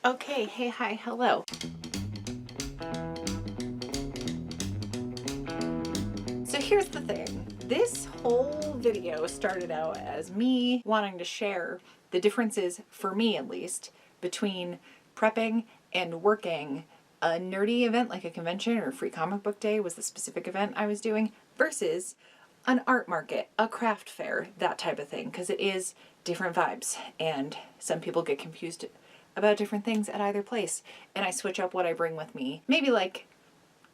Okay, hey, hi, hello. So here's the thing. This whole video started out as me wanting to share the differences, for me at least, between prepping and working a nerdy event like a convention or free comic book day was the specific event I was doing, versus an art market, a craft fair, that type of thing, because it is different vibes and some people get confused about different things at either place. And I switch up what I bring with me, maybe like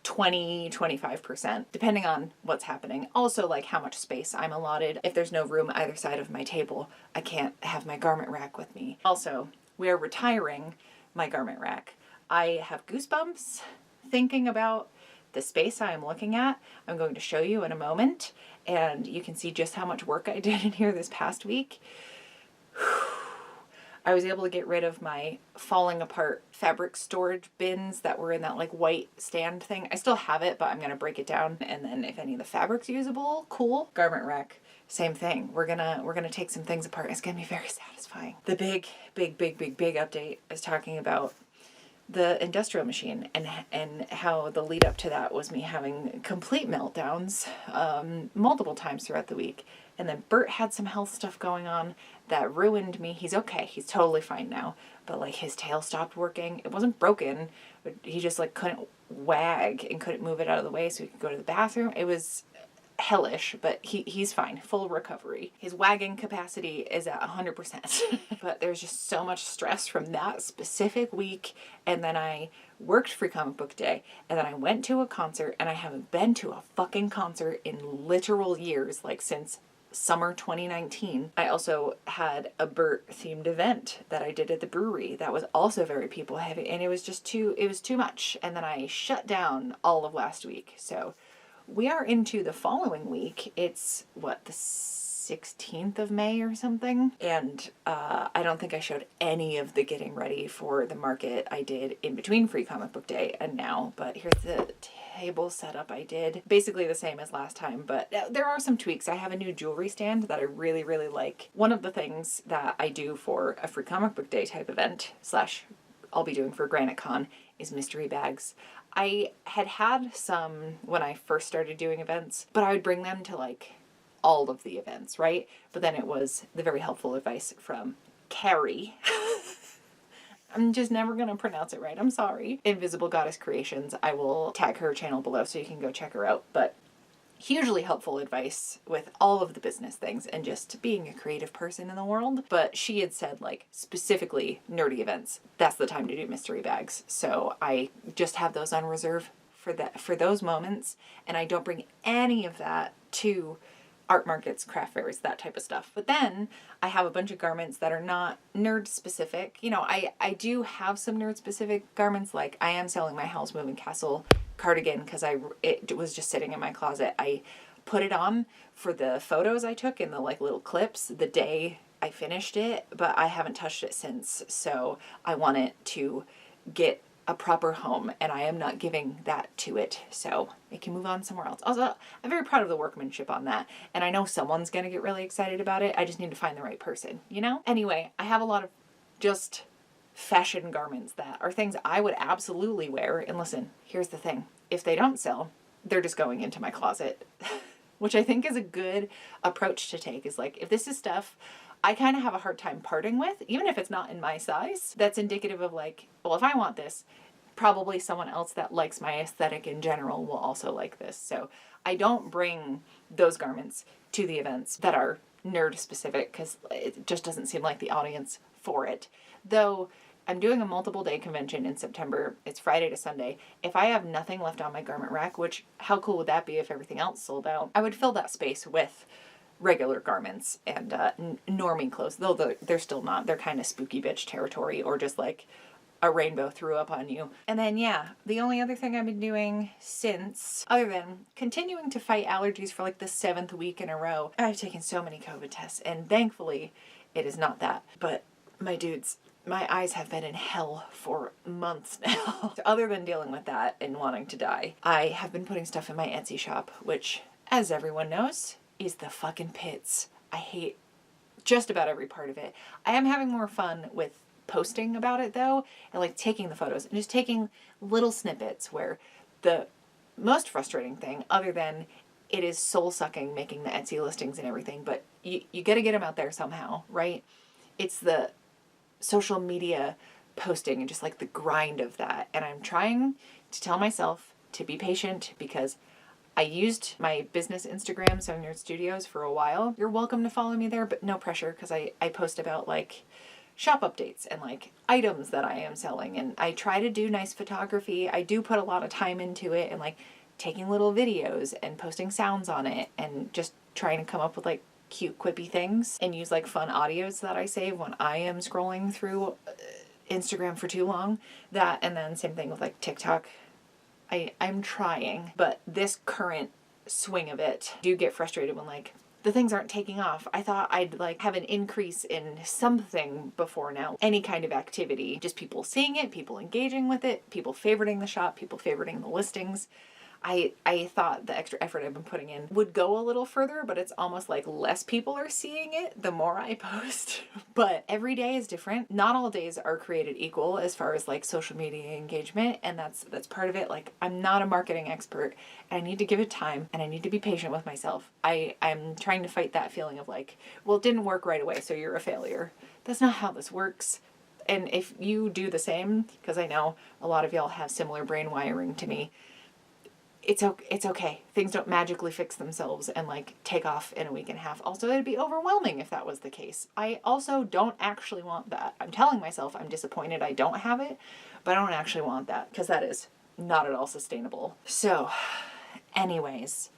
20-25%, depending on what's happening. Also, like how much space I'm allotted. If there's no room either side of my table, I can't have my garment rack with me. Also, we are retiring my garment rack. I have goosebumps thinking about the space I am looking at. I'm going to show you in a moment, and you can see just how much work I did in here this past week. I was able to get rid of my falling apart fabric storage bins that were in that like white stand thing. I still have it, but I'm going to break it down. And then if any of the fabric's usable, cool. Garment rack, same thing. We're gonna take some things apart. It's going to be very satisfying. The big update is talking about the industrial machine and how the lead up to that was me having complete meltdowns multiple times throughout the week. And then Bert had some health stuff going on that ruined me. He's okay. He's totally fine now. But like his tail stopped working. It wasn't broken, but he just like couldn't wag and couldn't move it out of the way so he could go to the bathroom. It was hellish, but he's fine. Full recovery. His wagging capacity is at 100%. But there's just so much stress from that specific week. And then I worked Free Comic Book Day, and then I went to a concert, and I haven't been to a fucking concert in literal years, like since summer 2019. I also had a Burt themed event that I did at the brewery that was also very people heavy, and it was too much. And then I shut down all of last week. So we are into the following week. It's what, the 16th of May or something. And I don't think I showed any of the getting ready for the market I did in between Free Comic Book Day and now, but here's the table setup I did. Basically the same as last time, but there are some tweaks. I have a new jewelry stand that I really like. One of the things that I do for a Free Comic Book Day type event slash I'll be doing for Granite Con is mystery bags. I had some when I first started doing events, but I would bring them to like all of the events, right? But then it was the very helpful advice from Carrie. I'm just never going to pronounce it right. I'm sorry. Invisible Goddess Creations. I will tag her channel below so you can go check her out. But hugely helpful advice with all of the business things and just being a creative person in the world. But she had said like specifically nerdy events, that's the time to do mystery bags. So I just have those on reserve for those moments. And I don't bring any of that to art markets, craft fairs, that type of stuff. But then I have a bunch of garments that are not nerd specific. You know, I do have some nerd specific garments. Like I am selling my Howl's Moving Castle cardigan because it was just sitting in my closet. I put it on for the photos I took in the like little clips the day I finished it, but I haven't touched it since. So I want it to get a proper home, and I am not giving that to it, so it can move on somewhere else. Also, I'm very proud of the workmanship on that, and I know someone's gonna get really excited about it. I just need to find the right person, you know? Anyway, I have a lot of just fashion garments that are things I would absolutely wear, and listen, here's the thing. If they don't sell, they're just going into my closet, which I think is a good approach to take, is like, if this is stuff I kind of have a hard time parting with, even if it's not in my size, that's indicative of like, well, if I want this, probably someone else that likes my aesthetic in general will also like this. So I don't bring those garments to the events that are nerd specific because it just doesn't seem like the audience for it. Though I'm doing a multiple day convention in September. It's Friday to Sunday. If I have nothing left on my garment rack, which how cool would that be if everything else sold out, I would fill that space with regular garments and normie clothes, though they're still not. They're kind of spooky bitch territory, or just like a rainbow threw up on you. And then yeah, the only other thing I've been doing since, other than continuing to fight allergies for like the 7th week in a row, I've taken so many COVID tests, and thankfully it is not that. But my dudes, my eyes have been in hell for months now. So other than dealing with that and wanting to die, I have been putting stuff in my Etsy shop, which, as everyone knows, is the fucking pits. I hate just about every part of it. I am having more fun with posting about it though, and like taking the photos and just taking little snippets where the most frustrating thing, other than it is soul sucking making the Etsy listings and everything, but you got to get them out there somehow, right? It's the social media posting and just like the grind of that. And I'm trying to tell myself to be patient because I used my business Instagram, Sewn Yard Studios, for a while. You're welcome to follow me there, but no pressure, because I post about like shop updates and like items that I am selling. And I try to do nice photography. I do put a lot of time into it and like taking little videos and posting sounds on it and just trying to come up with like cute quippy things and use like fun audios that I save when I am scrolling through Instagram for too long. That, and then same thing with like TikTok. I'm trying, but this current swing of it, do get frustrated when like the things aren't taking off. I thought I'd like have an increase in something before now. Any kind of activity, just people seeing it, people engaging with it, people favoriting the shop, people favoriting the listings. I thought the extra effort I've been putting in would go a little further, but it's almost like less people are seeing it the more I post. But every day is different. Not all days are created equal as far as like social media engagement, and that's part of it. Like, I'm not a marketing expert and I need to give it time and I need to be patient with myself. I'm trying to fight that feeling of like, well, it didn't work right away, so you're a failure. That's not how this works. And if you do the same, because I know a lot of y'all have similar brain wiring to me, it's okay. Things don't magically fix themselves and like take off in a week and a half. Also, it'd be overwhelming if that was the case. I also don't actually want that. I'm telling myself I'm disappointed I don't have it, but I don't actually want that because that is not at all sustainable. So anyways,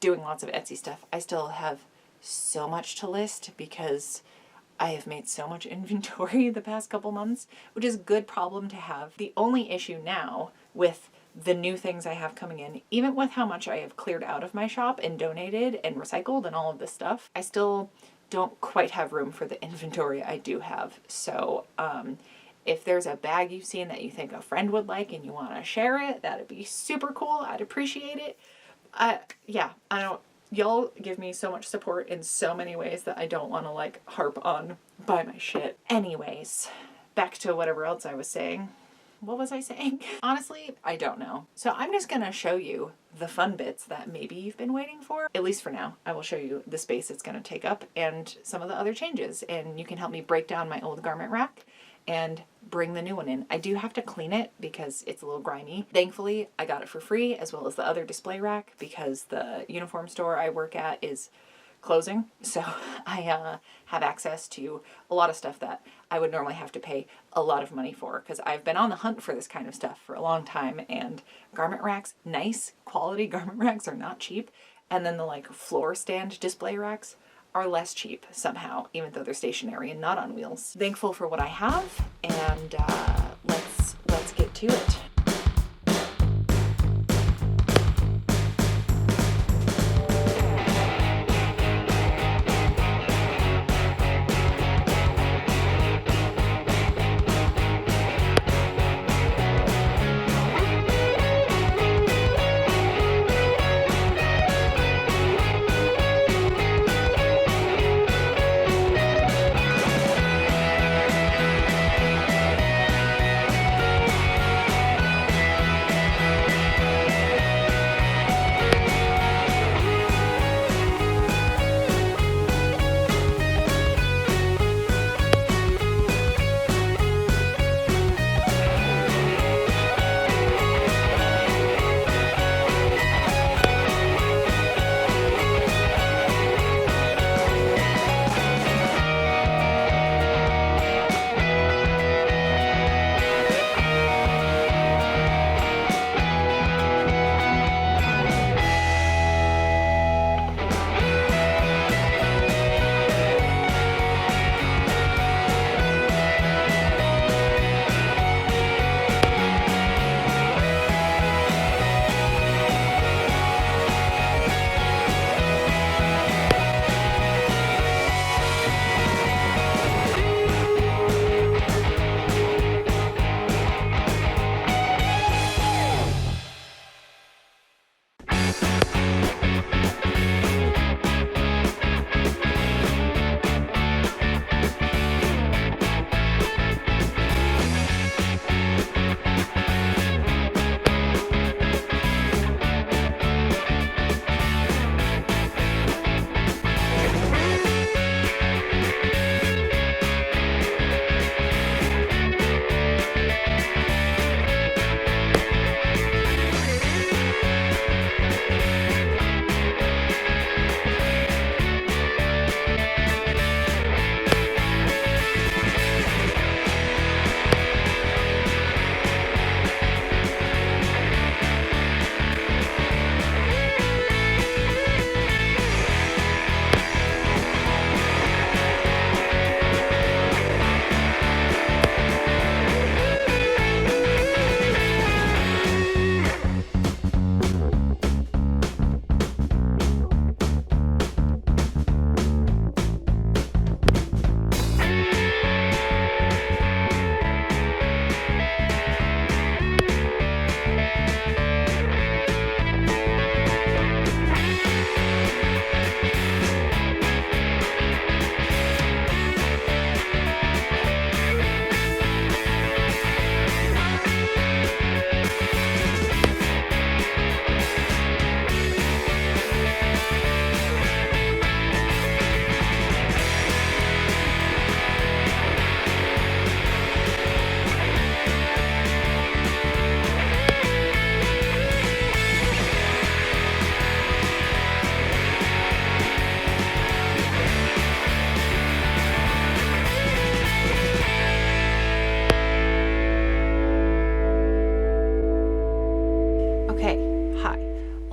doing lots of Etsy stuff. I still have so much to list because I have made so much inventory the past couple months, which is a good problem to have. The only issue now with the new things I have coming in, even with how much I have cleared out of my shop and donated and recycled and all of this stuff, I still don't quite have room for the inventory I do have. So if there's a bag you've seen that you think a friend would like and you want to share it, that'd be super cool. I'd appreciate it. Y'all give me so much support in so many ways that I don't want to like harp on buy my shit. Anyways, back to whatever else I was saying. What was I saying? Honestly, I don't know. So I'm just gonna show you the fun bits that maybe you've been waiting for. At least for now. I will show you the space it's gonna take up and some of the other changes. And you can help me break down my old garment rack and bring the new one in. I do have to clean it because it's a little grimy. Thankfully, I got it for free, as well as the other display rack, because the uniform store I work at is closing. So I have access to a lot of stuff that I would normally have to pay a lot of money for, because I've been on the hunt for this kind of stuff for a long time, and garment racks, nice quality garment racks, are not cheap. And then the like floor stand display racks are less cheap somehow, even though they're stationary and not on wheels. Thankful for what I have, and let's get to it.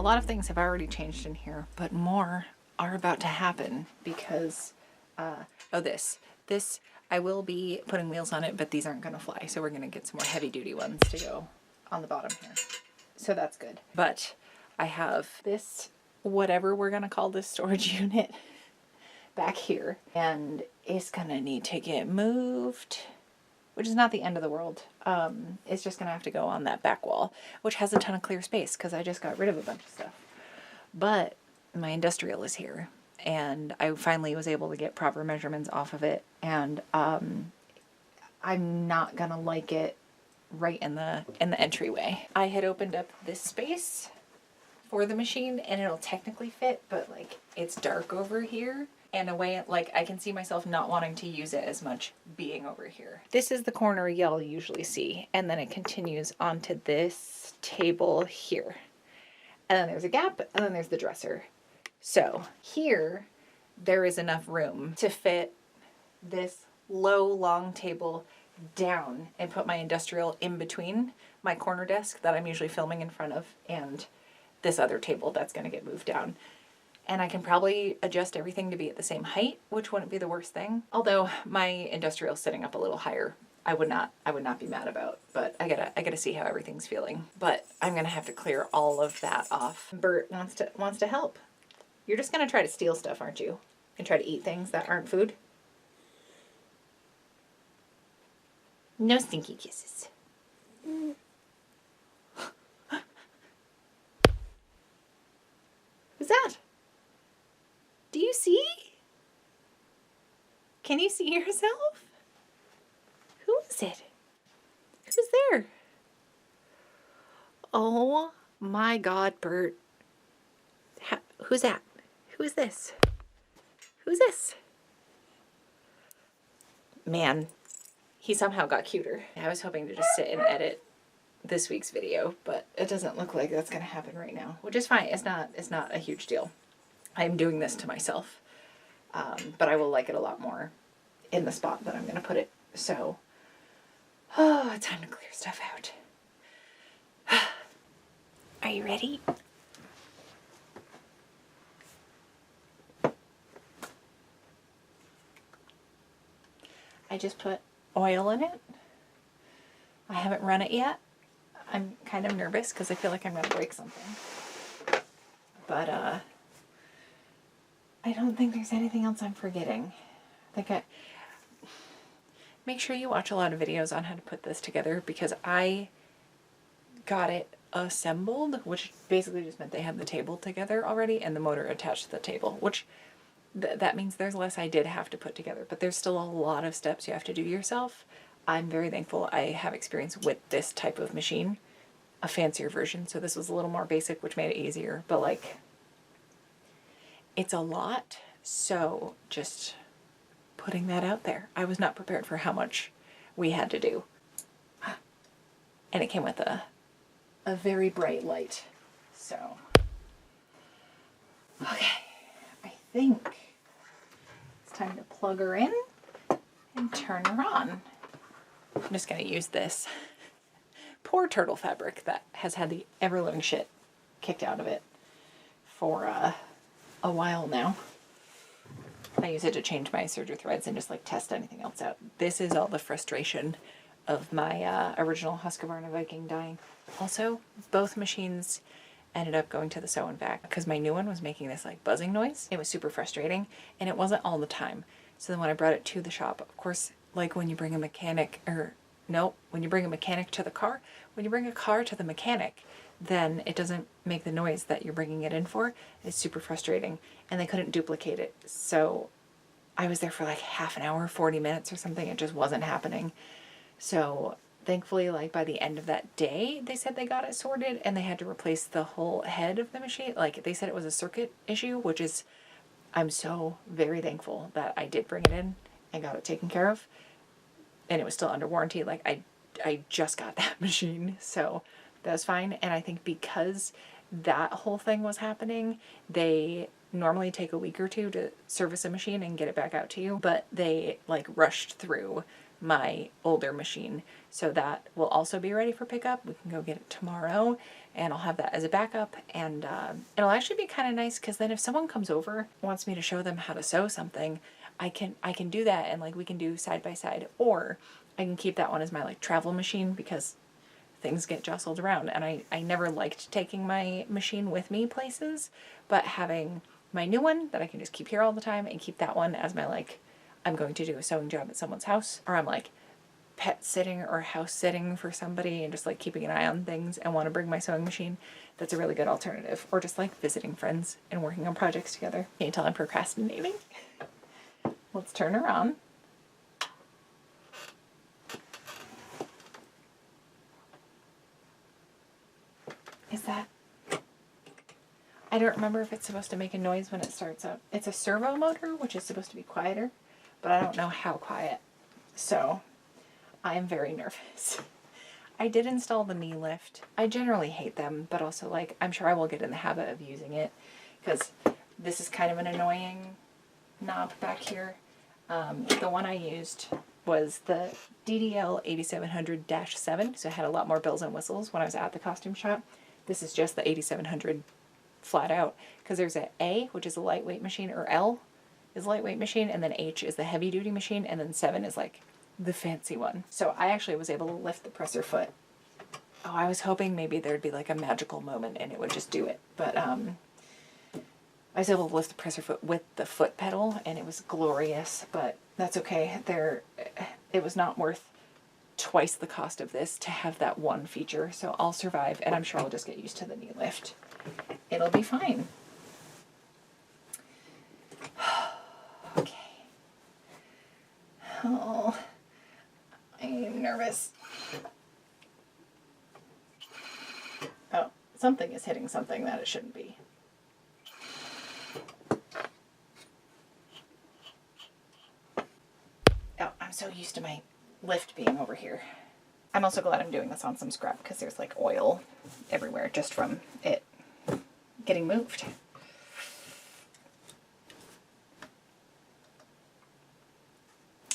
lot of things have already changed in here, but more are about to happen because, this, I will be putting wheels on it, but these aren't going to fly. So we're going to get some more heavy duty ones to go on the bottom here. So that's good. But I have this, whatever we're going to call this storage unit, back here, and it's going to need to get moved, which is not the end of the world. It's just going to have to go on that back wall, which has a ton of clear space because I just got rid of a bunch of stuff. But my industrial is here, and I finally was able to get proper measurements off of it, and I'm not going to like it right in the entryway. I had opened up this space for the machine, and it'll technically fit, but like it's dark over here. And a way, like, I can see myself not wanting to use it as much being over here. This is the corner y'all usually see, and then it continues onto this table here. And then there's a gap, and then there's the dresser. So here, there is enough room to fit this low, long table down and put my industrial in between my corner desk that I'm usually filming in front of and this other table that's going to get moved down. And I can probably adjust everything to be at the same height, which wouldn't be the worst thing. Although my industrial's sitting up a little higher, I would not be mad about. But I gotta see how everything's feeling. But I'm gonna have to clear all of that off. Bert wants to help. You're just gonna try to steal stuff, aren't you? And try to eat things that aren't food. No stinky kisses. Who's that? Do you see? Can you see yourself? Who is it? Who's there? Oh my God, Bert. Who's that? Who is this? Who's this? Man, he somehow got cuter. I was hoping to just sit and edit this week's video, but it doesn't look like that's gonna happen right now, which is fine. It's not a huge deal. I'm doing this to myself, but I will like it a lot more in the spot that I'm going to put it. So, it's time to clear stuff out. Are you ready? I just put oil in it. I haven't run it yet. I'm kind of nervous because I feel like I'm going to break something. But, I don't think there's anything else I'm forgetting. Make sure you watch a lot of videos on how to put this together because I got it assembled, which basically just meant they had the table together already and the motor attached to the table, which that means there's less I did have to put together, but there's still a lot of steps you have to do yourself. I'm very thankful I have experience with this type of machine, a fancier version. So this was a little more basic, which made it easier, but like, it's a lot, so just putting that out there. I was not prepared for how much we had to do. And it came with a very bright light. So, okay, I think it's time to plug her in and turn her on. I'm just gonna use this poor turtle fabric that has had the ever-living shit kicked out of it for, a while now. I use it to change my serger threads and just like test anything else out. This is all the frustration of my original Husqvarna Viking dying. Also, both machines ended up going to the sew and vac because my new one was making this like buzzing noise. It was super frustrating and it wasn't all the time. So then when I brought it to the shop, of course, like when you bring a mechanic when you bring a mechanic to the car, when you bring a car to the mechanic, then it doesn't make the noise that you're bringing it in for. It's super frustrating and they couldn't duplicate it. So I was there for like half an hour, 40 minutes or something. It just wasn't happening. So thankfully, like by the end of that day, they said they got it sorted and they had to replace the whole head of the machine. Like they said it was a circuit issue, which is, I'm so very thankful that I did bring it in and got it taken care of. And it was still under warranty. Like I just got that machine. So that was fine. And I think because that whole thing was happening, they normally take a week or two to service a machine and get it back out to you, but they like rushed through my older machine. So that will also be ready for pickup. We can go get it tomorrow, and I'll have that as a backup. And it'll actually be kind of nice because then if someone comes over, wants me to show them how to sew something, I can do that, and like we can do side by side, or I can keep that one as my like travel machine because things get jostled around, and I never liked taking my machine with me places, but having my new one that I can just keep here all the time and keep that one as my like, I'm going to do a sewing job at someone's house, or I'm like pet sitting or house sitting for somebody and just like keeping an eye on things and want to bring my sewing machine, that's a really good alternative. Or just like visiting friends and working on projects together. Can't tell I'm procrastinating. Let's turn her on. Is that... I don't remember if it's supposed to make a noise when it starts up. It's a servo motor, which is supposed to be quieter, but I don't know how quiet. So I am very nervous. I did install the knee lift. I generally hate them, but also like I'm sure I will get in the habit of using it because this is kind of an annoying knob back here. The one I used was the DDL 8700-7, so it had a lot more bells and whistles when I was at the costume shop. This is just the 8700 flat out, because there's a A, which is a lightweight machine, or L is a lightweight machine, and then H is the heavy duty machine, and then 7 is like the fancy one. So I actually was able to lift the presser foot. Oh, I was hoping maybe there'd be like a magical moment and it would just do it, but I was able to lift the presser foot with the foot pedal, and it was glorious, but that's okay. It was not worth twice the cost of this to have that one feature, so I'll survive, and I'm sure I'll just get used to the knee lift. It'll be fine. Okay. Oh, I'm nervous. Oh, something is hitting something that it shouldn't be. Oh, I'm so used to my lift being over here. I'm also glad I'm doing this on some scrap because there's like oil everywhere just from it getting moved.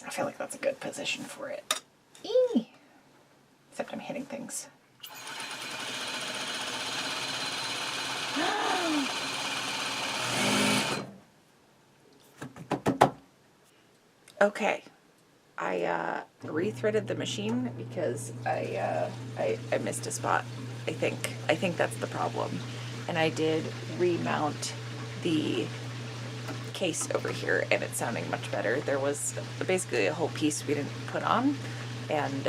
I feel like that's a good position for it. Eee! Except I'm hitting things. Okay. I rethreaded the machine because I missed a spot. I think that's the problem. And I did remount the case over here, and it's sounding much better. There was basically a whole piece we didn't put on, and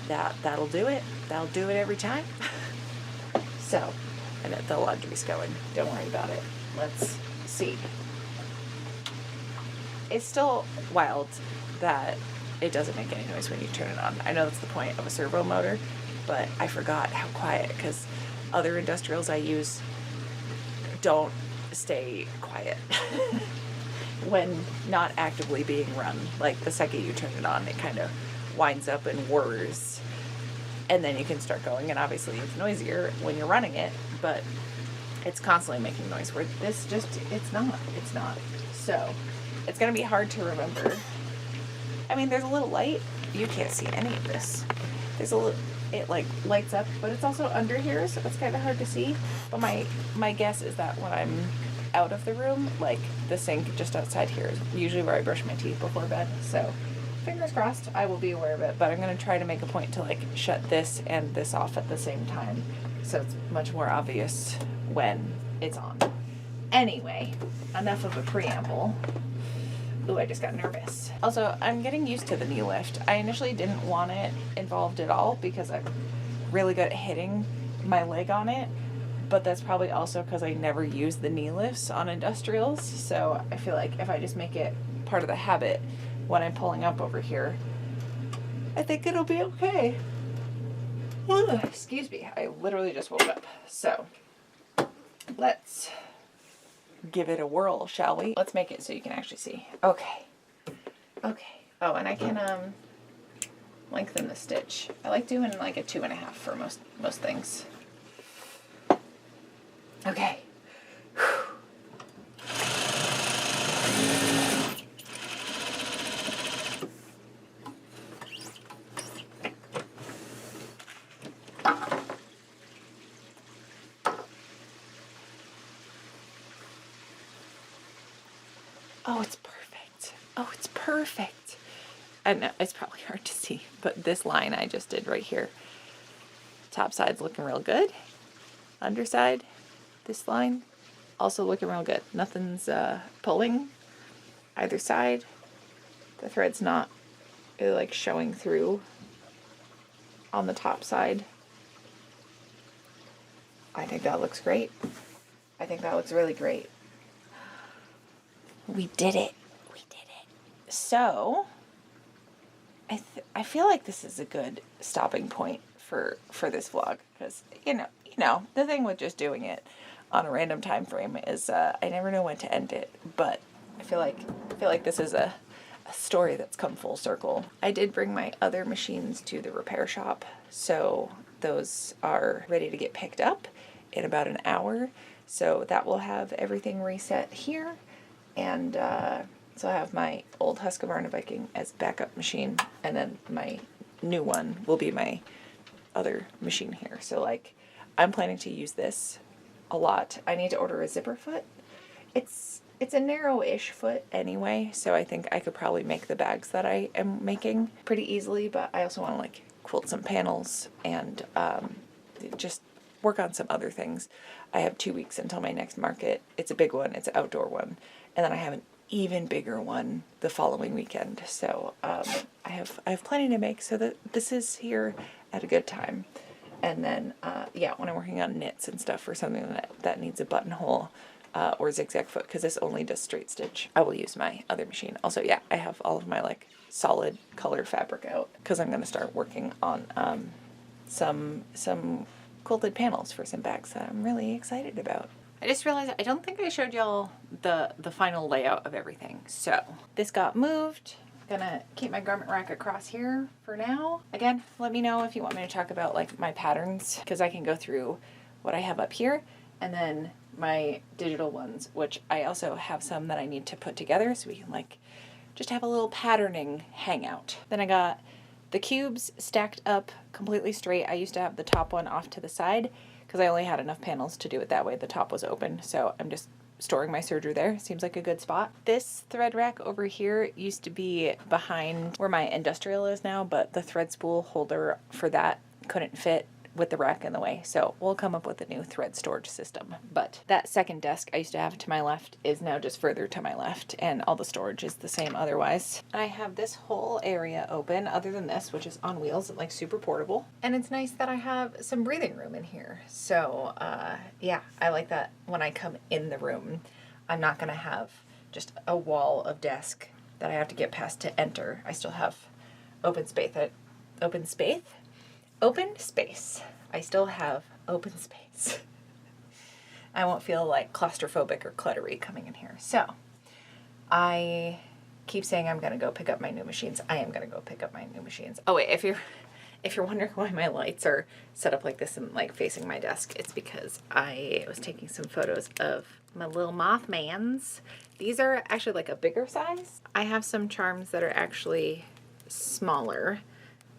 that'll do it. That'll do it every time. So, and the laundry's going. Don't worry about it. Let's see. It's still wild that it doesn't make any noise when you turn it on. I know that's the point of a servo motor, but I forgot how quiet, because other industrials I use don't stay quiet when not actively being run. Like the second you turn it on, it kind of winds up and whirs, and then you can start going, and obviously it's noisier when you're running it, but it's constantly making noise, where this just, it's not. So it's gonna be hard to remember. I mean, there's a little light. You can't see any of this. There's a little, it like lights up, but it's also under here, so it's kind of hard to see. But my guess is that when I'm out of the room, like the sink just outside here is usually where I brush my teeth before bed. So fingers crossed, I will be aware of it. But I'm gonna try to make a point to like shut this and this off at the same time, so it's much more obvious when it's on. Anyway, enough of a preamble. Ooh, I just got nervous. Also, I'm getting used to the knee lift. I initially didn't want it involved at all because I'm really good at hitting my leg on it, but that's probably also because I never use the knee lifts on industrials, so I feel like if I just make it part of the habit when I'm pulling up over here, I think it'll be okay. Ugh, excuse me, I literally just woke up. So, let's give it a whirl, shall we? Let's make it so you can actually see. Okay. Oh, and I can lengthen the stitch. I like doing like a 2.5 for most things. Okay. Oh, it's perfect. Oh, it's perfect. I know it's probably hard to see, but this line I just did right here. Top side's looking real good. Underside, this line, also looking real good. Nothing's pulling either side. The thread's not really like showing through on the top side. I think that looks great. I think that looks really great. We did it. We did it. So, I feel like this is a good stopping point for this vlog, because you know the thing with just doing it on a random time frame is I never know when to end it. But I feel like this is a story that's come full circle. I did bring my other machines to the repair shop, so those are ready to get picked up in about an hour. So that will have everything reset here, and so I have my old Husqvarna Viking as backup machine, and then my new one will be my other machine here. So like, I'm planning to use this a lot. I need to order a zipper foot. It's a narrow-ish foot anyway, so I think I could probably make the bags that I am making pretty easily, but I also want to like quilt some panels and just work on some other things. I have 2 weeks until my next market. It's a big one. It's an outdoor one. And then I have an even bigger one the following weekend. So I have plenty to make, so that this is here at a good time. And then yeah, when I'm working on knits and stuff, or something that needs a buttonhole or zigzag foot, because this only does straight stitch, I will use my other machine. Also, yeah, I have all of my like solid color fabric out, because I'm going to start working on some quilted panels for some bags that I'm really excited about. I just realized I don't think I showed y'all the final layout of everything. So this got moved. Gonna keep my garment rack across here for now. Again, let me know if you want me to talk about like my patterns, because I can go through what I have up here and then my digital ones, which I also have some that I need to put together so we can like just have a little patterning hangout. Then I got the cubes stacked up completely straight. I used to have the top one off to the side because I only had enough panels to do it that way. The top was open, so I'm just storing my serger there. Seems like a good spot. This thread rack over here used to be behind where my industrial is now, but the thread spool holder for that couldn't fit with the rack in the way, so we'll come up with a new thread storage system. But that second desk I used to have to my left is now just further to my left, and all the storage is the same otherwise. I have this whole area open other than this, which is on wheels and like super portable, and it's nice that I have some breathing room in here. So yeah, I like that when I come in the room I'm not gonna have just a wall of desk that I have to get past to enter. I still have open space. I still have open space. I won't feel like claustrophobic or cluttery coming in here. So I keep saying I'm gonna go pick up my new machines. I am gonna go pick up my new machines. Oh wait, if you're wondering why my lights are set up like this and like facing my desk, it's because I was taking some photos of my little Mothmans. These are actually like a bigger size. I have some charms that are actually smaller.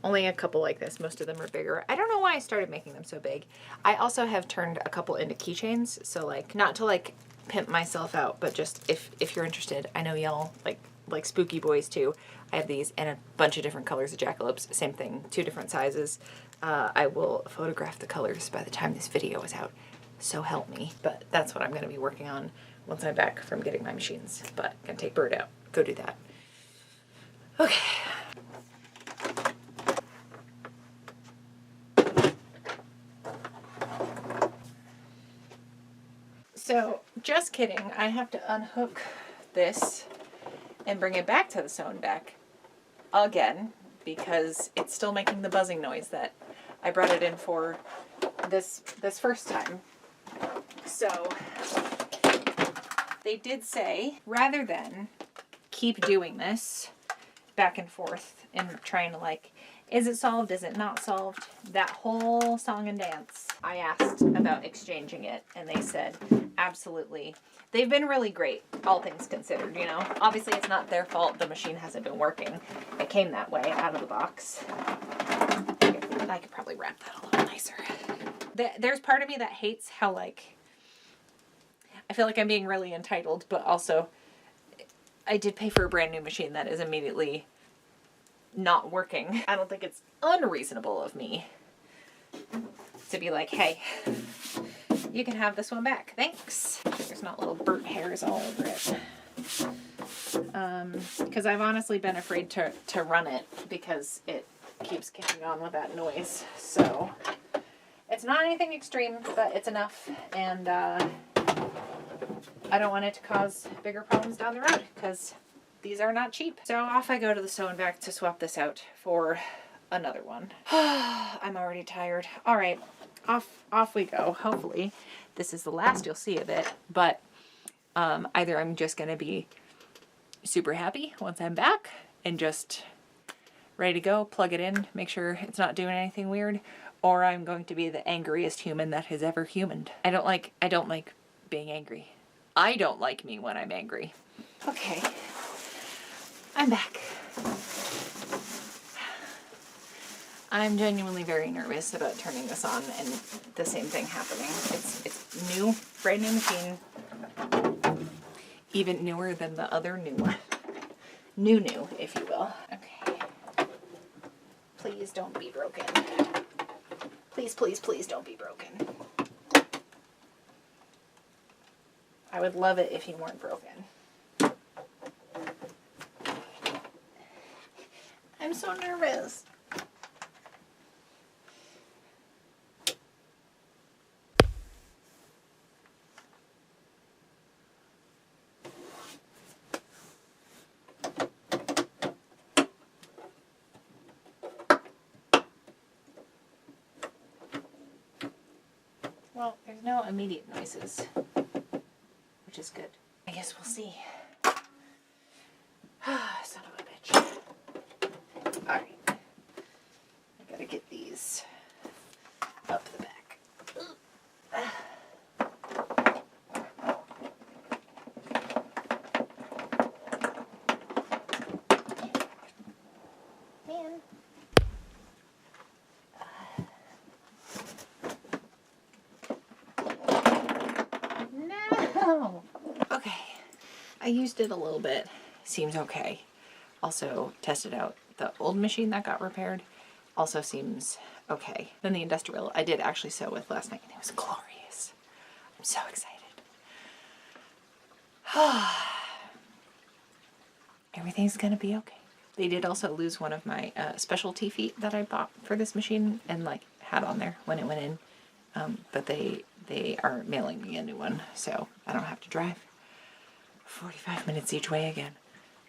Only a couple like this. Most of them are bigger. I don't know why I started making them so big. I also have turned a couple into keychains, so like not to like pimp myself out, but just if you're interested. I know y'all like spooky boys too. I have these in a bunch of different colors of jackalopes. Same thing, 2 different sizes. I will photograph the colors by the time this video is out, so help me. But that's what I'm going to be working on once I'm back from getting my machines. But I'm gonna take Bird out, go do that. Okay. So, just kidding, I have to unhook this and bring it back to the sewn deck again, because it's still making the buzzing noise that I brought it in for this first time. So, they did say, rather than keep doing this back and forth and trying to like, is it solved, is it not solved, that whole song and dance, I asked about exchanging it, and they said, absolutely. They've been really great, all things considered, you know. Obviously, it's not their fault the machine hasn't been working. It came that way, out of the box. I could probably wrap that a little nicer. There's part of me that hates how, like, I feel like I'm being really entitled, but also I did pay for a brand new machine that is immediately not working. I don't think it's unreasonable of me to be like, hey, you can have this one back. Thanks. There's not little burnt hairs all over it. Because I've honestly been afraid to run it because it keeps kicking on with that noise. So it's not anything extreme, but it's enough. And I don't want it to cause bigger problems down the road because these are not cheap. So off I go to the sew and back to swap this out for another one. I'm already tired. All right, off we go. Hopefully this is the last you'll see of it, but either I'm just gonna be super happy once I'm back and just ready to go, plug it in, make sure it's not doing anything weird, or I'm going to be the angriest human that has ever humaned. I don't like being angry. I don't like me when I'm angry. Okay, I'm back. I'm genuinely very nervous about turning this on and the same thing happening. It's new, brand new machine. Even newer than the other new one. New, if you will. Okay. Please don't be broken. Please, please, please don't be broken. I would love it if you weren't broken. I'm so nervous. Well, there's no immediate noises, which is good. I guess we'll see. Son of a bitch. Alright. I gotta get these up the back. Man. No! Okay. I used it a little bit. Seems okay. Also tested out the old machine that got repaired. Also seems okay. Then the industrial I did actually sew with last night and it was glorious. I'm so excited. Everything's gonna be okay. They did also lose one of my specialty feet that I bought for this machine and like had on there when it went in. But they are mailing me a new one, so I don't have to drive 45 minutes each way again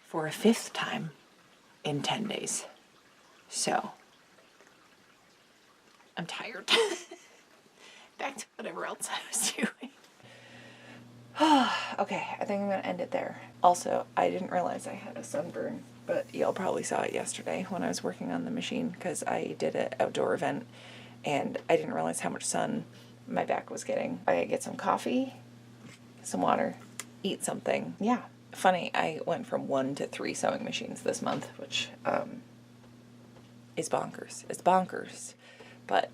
for a 5th time in 10 days. So I'm tired. Back to whatever else I was doing. Okay, I think I'm gonna end it there. Also, I didn't realize I had a sunburn, but y'all probably saw it yesterday when I was working on the machine because I did an outdoor event and I didn't realize how much sun my back was getting. I get some coffee, some water, eat something. Yeah, funny, I went from 1 to 3 sewing machines this month, which is bonkers. It's bonkers. But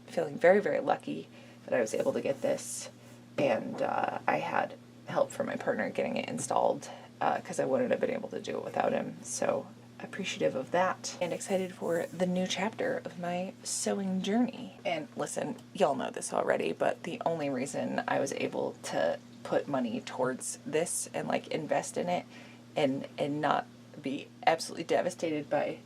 feeling very, very lucky that I was able to get this, and I had help from my partner getting it installed because I wouldn't have been able to do it without him. So appreciative of that and excited for the new chapter of my sewing journey. And listen, y'all know this already, but the only reason I was able to put money towards this and like invest in it and not be absolutely devastated by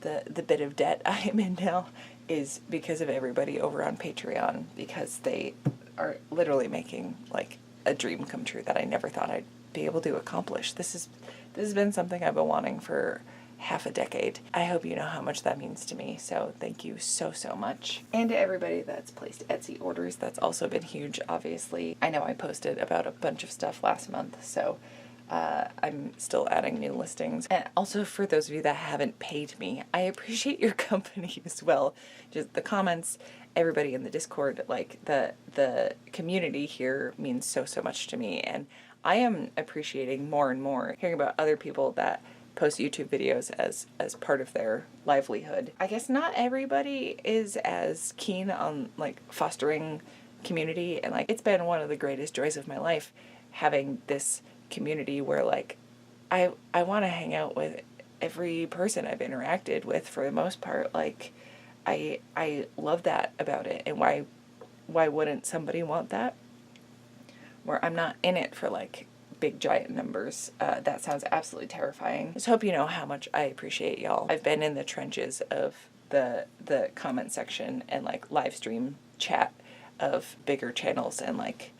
the bit of debt I am in now is because of everybody over on Patreon, because they are literally making like a dream come true that I never thought I'd be able to accomplish. This has been something I've been wanting for half a decade. I hope you know how much that means to me, so thank you so much. And to everybody that's placed Etsy orders, that's also been huge, obviously. I know I posted about a bunch of stuff last month, so I'm still adding new listings. And also for those of you that haven't paid me, I appreciate your company as well. Just the comments, everybody in the Discord, like the community here means so much to me, and I am appreciating more and more hearing about other people that post YouTube videos as part of their livelihood. I guess not everybody is as keen on like fostering community, and like it's been one of the greatest joys of my life having this community where like I want to hang out with every person I've interacted with for the most part. Like, I love that about it. And why wouldn't somebody want that? Where I'm not in it for like big giant numbers. That sounds absolutely terrifying. Just hope you know how much I appreciate y'all. I've been in the trenches of the comment section and like live stream chat of bigger channels, and like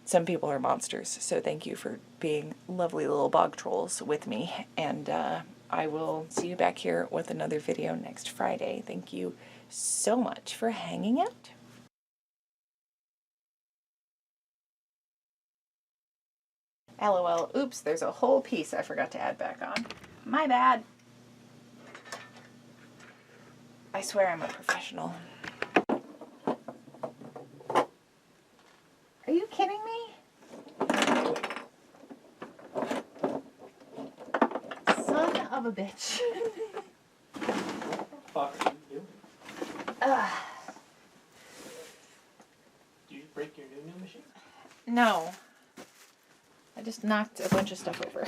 some people are monsters. So thank you for being lovely little bog trolls with me, and I will see you back here with another video next Friday. Thank you so much for hanging out. LOL. Oops, there's a whole piece I forgot to add back on. My bad. I swear I'm a professional. Are you kidding me? Son of a bitch. What the fuck are you doing? Did you break your new machine? No. I just knocked a bunch of stuff over.